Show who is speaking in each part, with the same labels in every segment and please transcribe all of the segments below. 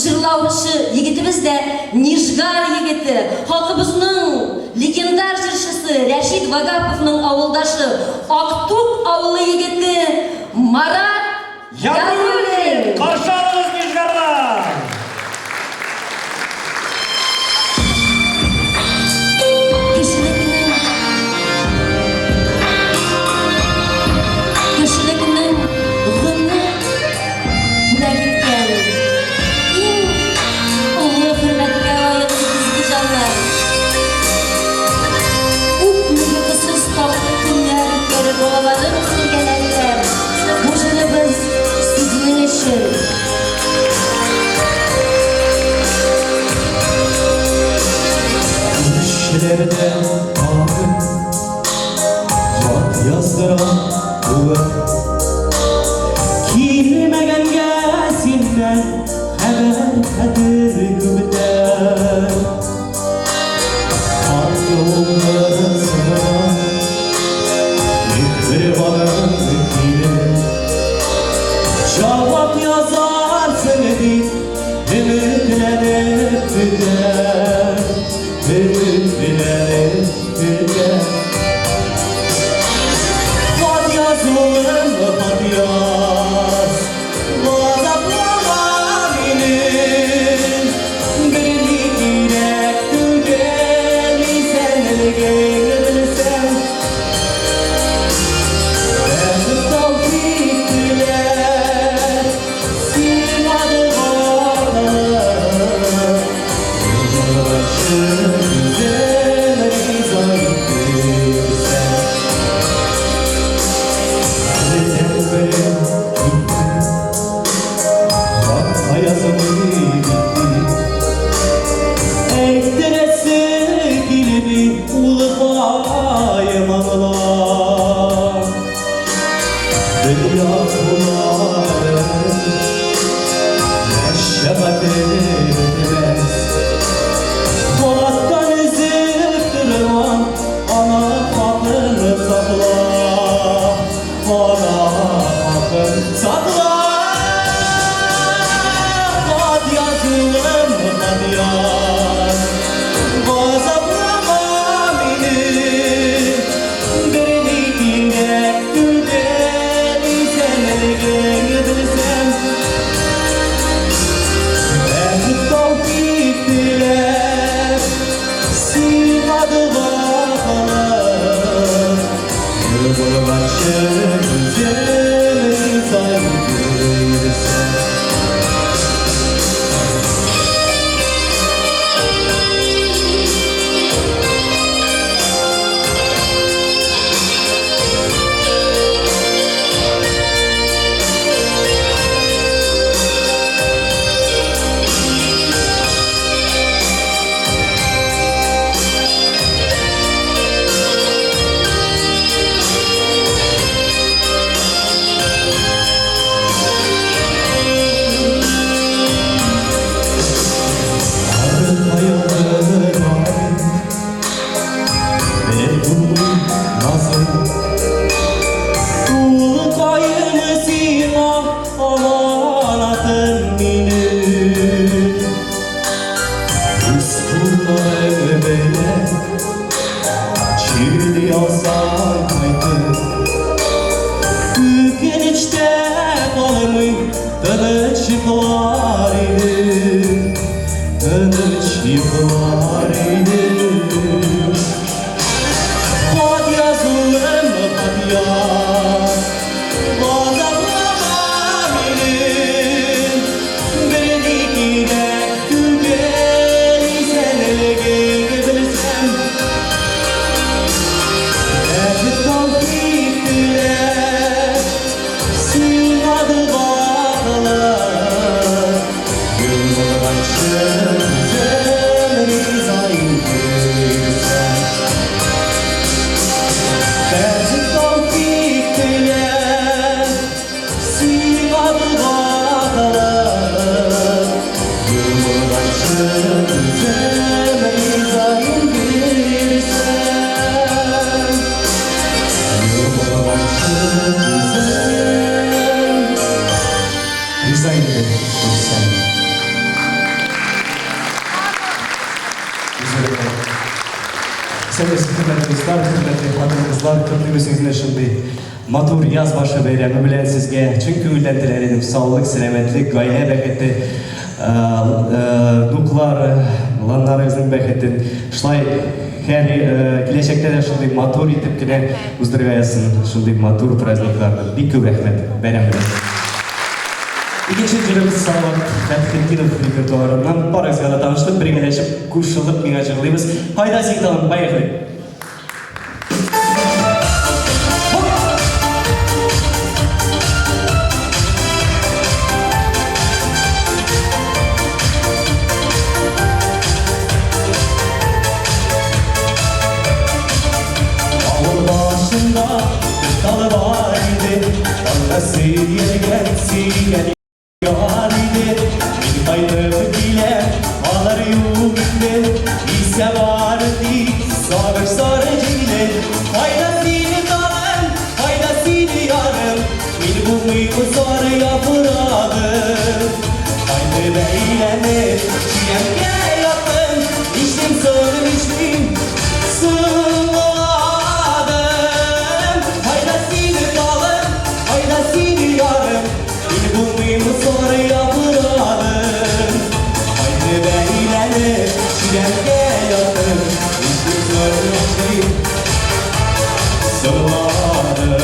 Speaker 1: jırlauchi yigitimiz de Nijgar yigiti, halkımızın legendar jırşısı Rashid Vagapov'ның avuldaşı Aktuk avulu yigiti Marat Yagulin.
Speaker 2: Karşı alınız Nijgar'la.
Speaker 3: Düşlerde ağrım, hat yazdıran kuvvet, kilmegenge senden haber kadir gübden. Hat yolları sıran, mihribanın kilim, cevap yazarsın edip, ümitlenip güden. Ümitlenip güden. Had yaz oğlum, had yaz, gazaplarla benim. Birini direk güdeni sen gelirsen. Ben tavfik diler, simadı bağlar. Polattan üzüp durman, ana kapını sakla, ana kapını sakla. Had yazılım, had yaz, gazaplama beni. Birini direk güdeni sen gelirsen. Ben tavfik diler, simadı bağlar. Yılbaşı güzeli saygırsan. Had yazılım, had yaz, gazaplama beni. Birini direk güdeni sen gelirsen. Ben tavfik diler, simadı bağlar. Yılbaşı güzeli hürmetli dostlar, hürmetli hanımızlar, köprümüzün şimdi matur yaz başı beyremi bilen sizge çünkü ülden dilerim sağlık, selametlik, gaye beketi, nuklar, lanlarınızın beketin, şlay her gelecekte de şimdi matur yitip kine uzdurgayasın şimdi matur prazniklarını bir köp rahmet beyrem bilen. İkinci jürimiz Salavat Fethettinov repertuarından Parazgala tanıştık, birleşip kuşulup mine жырлыйбыз. Hayda Сигдалын, поехали! Ağıl başında bir dalı var idi, dalga siyergen Yaride, bir bayılıp bile ağlar yuvinde ise vardı, sağır sarıcıyla faydasını dalın, faydasını yarım bir bu mıyım sarı yaprağı Haydi beyleme, çilemge yapın içtim sığırım içtim sığladım Faydasını dalın, faydasını yarım bir bu mıyım sarı yaprağı Haydi beyleme, çilemge yapın içtim sığırım içtim sığladım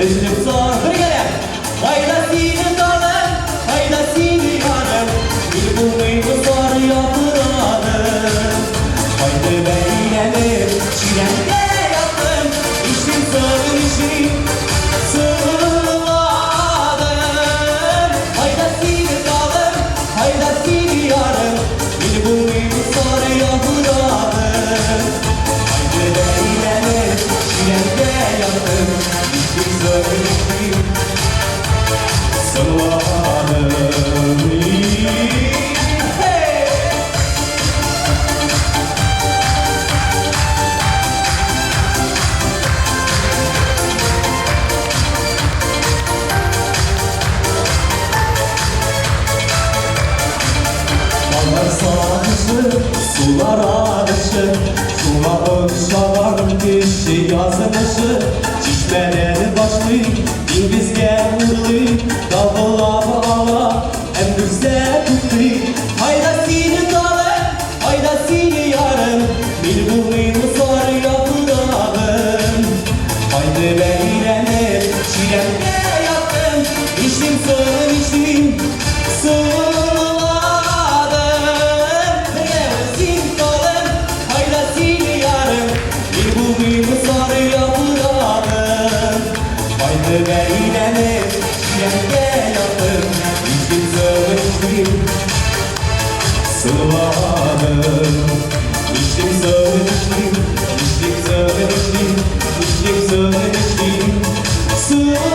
Speaker 3: Üzülüp zor bir kere Faydasını dalın, faydasını yarım Bir bulmayımı zor yapıradım Haydi beyleme, çilemge yaptım İçtim sığır içtim, sığladım Faydasını dalın, faydasını yarım Bir bulmayımı zor yapıradım Haydi beyleme, çilemge yaptım Söyledim, sığladım Hey! Dallar sağdışı, sular ağdışı Sula ışağın dişi yazılışı Çişmeleri başlı, dingizge vurdu Dalgaları ala, hem güzel tuttu Faydasını dalın, faydasını yarın Bir bulmayımı zor yapıradım Haydi beyleme, çilemge yaptım İçtim sığır içtim, sığladım Faydasını dalın, faydasını yarın Bir bulmayımı zor yapıradım Haydi beyleme, çilemge yaptım İçtim sığır içtim, sığladım İçtim sığır içtim, içtim sığır içtim İçtim sığır içtim, sığladım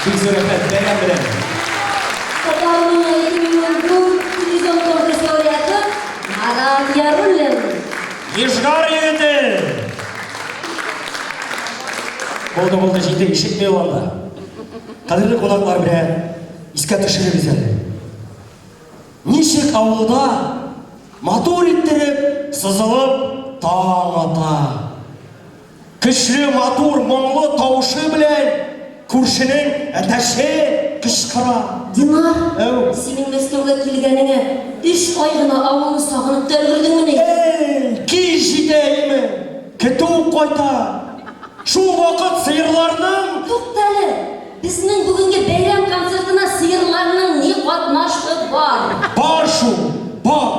Speaker 3: Biz öğretmen, beğen bilen.
Speaker 1: Kataloniya'yı milyon televizyon kongresi laureatı Marat Yarullin.
Speaker 2: Нижгар егеті!
Speaker 3: Болды, жейді, ішітмей олanda. Қадірлі қонақлар біле, іске түшірі әлі. Нешек ауылда мотор иттеріп, сызылып, таң ата. Күшлі мотор мұңлы таушы білен, көршінің әтәші кышқыра.
Speaker 1: Динар,
Speaker 3: Әу.
Speaker 1: сенің Мәскеуге келгеніңе 3 ай ғана ауылын сағынып тәргірдің міне.
Speaker 3: Кей жетейімі, кету қойта. Шу вақыт сиырларының...
Speaker 1: Тоқталі, біздің бүгінгі бәйрем концертына сиырларының не қатнашлығы бар?
Speaker 3: Бар шу, бар.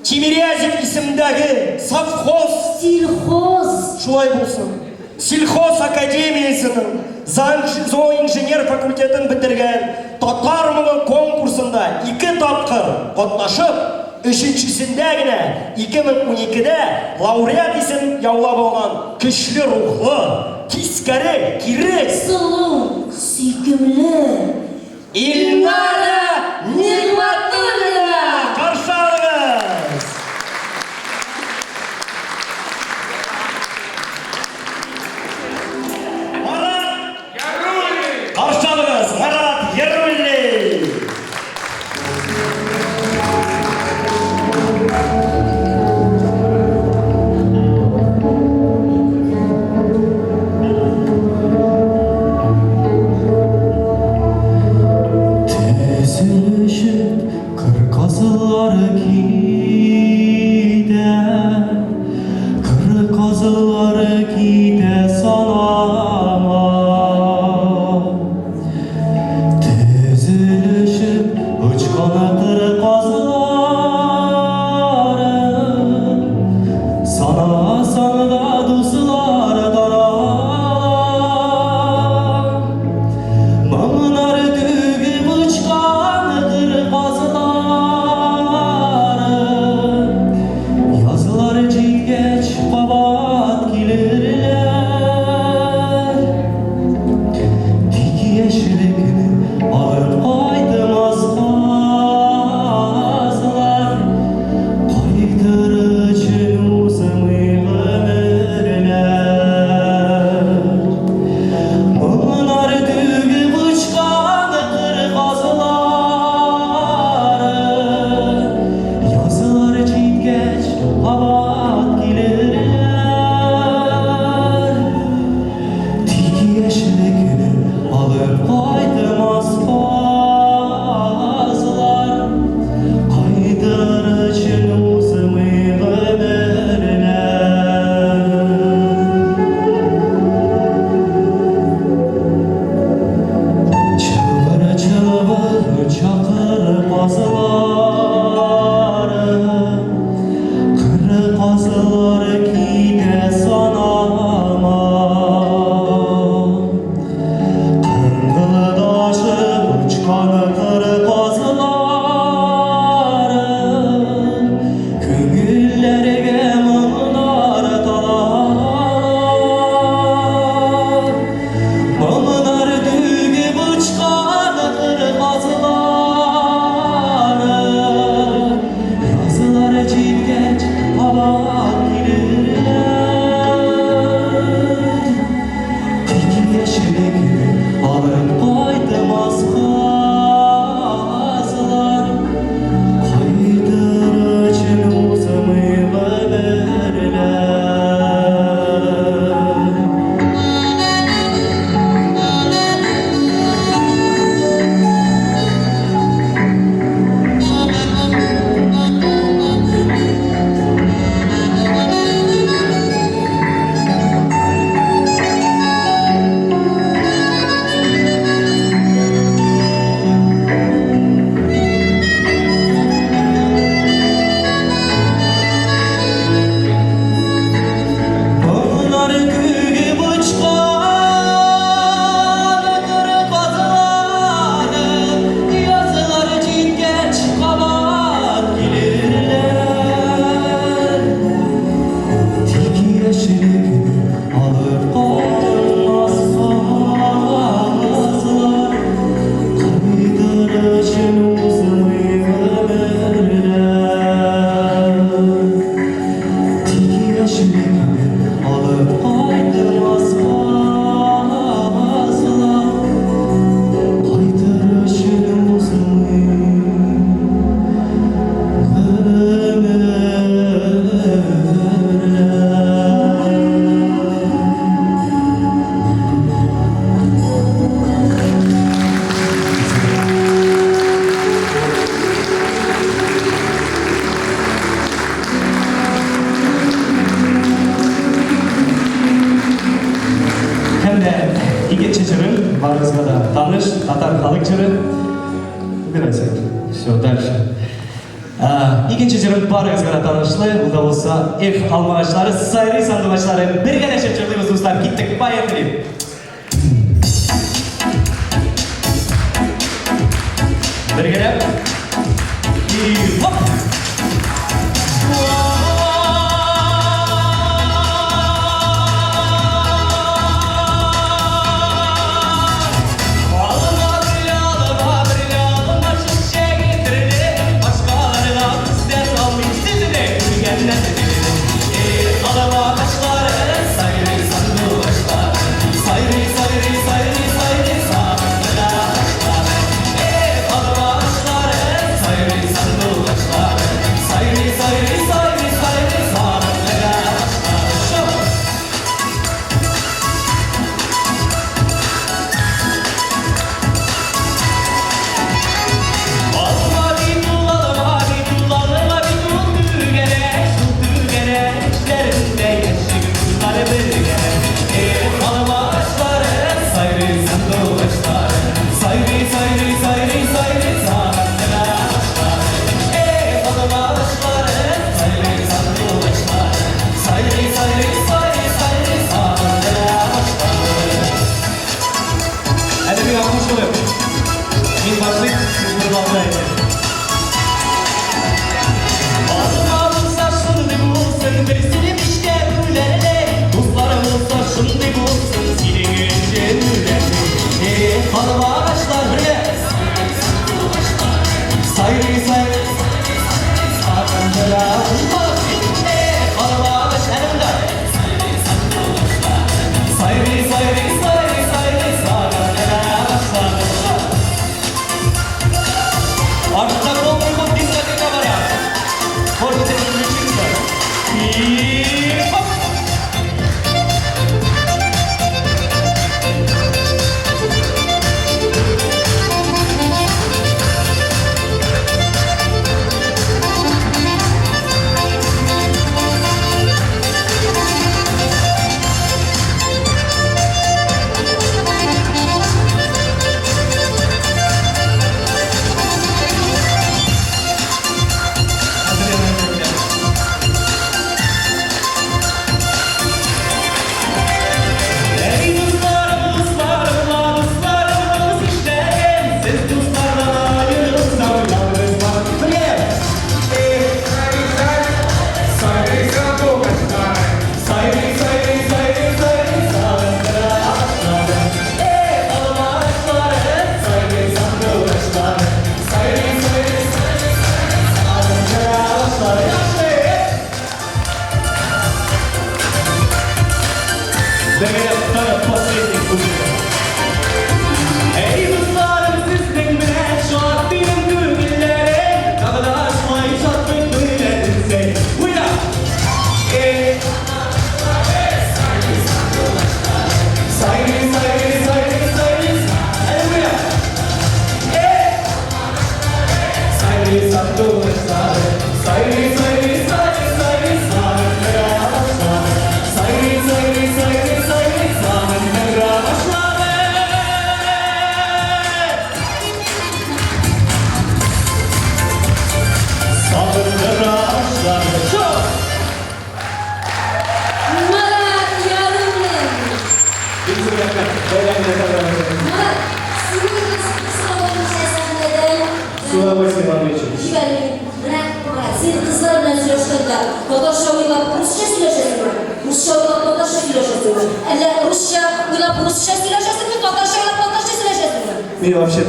Speaker 2: Тимирязев исімдегі совхоз.
Speaker 1: Сельхоз.
Speaker 2: Шулай болсын. Сельхоз академиясының зооинженер факультетін бітірген татар мұңы конкурсында 2 тапқыр қатнашып, 3-шісінде гіне 2012-де лауреат ісін яулап алған күшлі рухлы, тискәрі, кирек,
Speaker 1: Сұлу, сүйкімлі.
Speaker 2: Илнара Нигматуллина қарсы алыңыз. Қарсы алыңыз, Марат Ярулли.
Speaker 3: Барыңызға да таныш татар халық жыры. Все, дальше. İkinci jürün barыңызға танышлы, бұл да болса F алмағачлары, Сайрый сандуғачлары бірге нәшет жырлымыз достар, кеттік, поехали! Біргелеп, и хоп!
Speaker 4: Мен вообще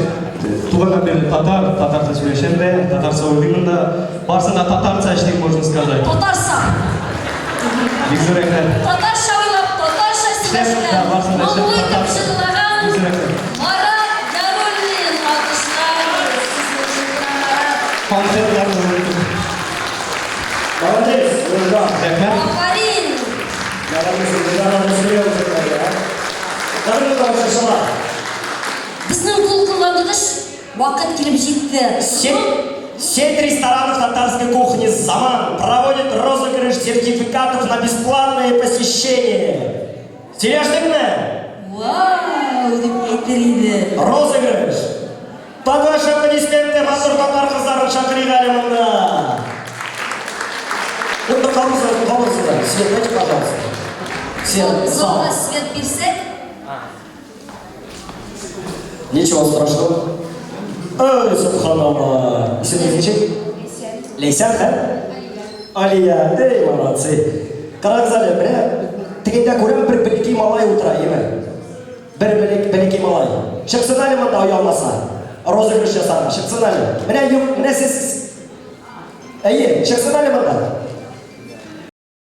Speaker 4: туғаннан бері татарша сөйлесем де, татарша ойлаймын да, барсында татарша ештеңе можно сказать.
Speaker 1: Татарша.
Speaker 4: Бекзор рахмет.
Speaker 1: Татарша ойлап, татарша сөйлесем. Монғолия тапшырылған. Марат Яруллин алқыштар.
Speaker 4: Концертларымыз өтті.
Speaker 2: Молодец, Ольга.
Speaker 4: Рахмет.
Speaker 1: Афарин. Біздің бұл қылғандығыш уақыт келіп жетті.
Speaker 2: Сеть ресторанов татарской кухни «Заман» проводит розыгрыш сертификатов на бесплатное посещение. Сереждіңмі?
Speaker 1: Вау, деп айтыр еді.
Speaker 2: Розыгрыш. Под ваши аплодисменты матур татар кыздарын шақырайық әлі мында. Енді қалыңыздар, свет дайте, пожалуйста. Свет,
Speaker 1: Зона свет берсек.
Speaker 2: Ничего страшного. Ой, субханаллах. Исеміңіз нешек? Лейсян, ха? Алия, ей, молодцы. Қараңыз әлі, тігінде көрем бір білекей малай отыра, емі. Бір білекей малай. Шықсын әлі мында ұялмаса. Розыгрыш жасаған, шықсын әлі. Міне сіз... Әйе, шықсын әлі мында.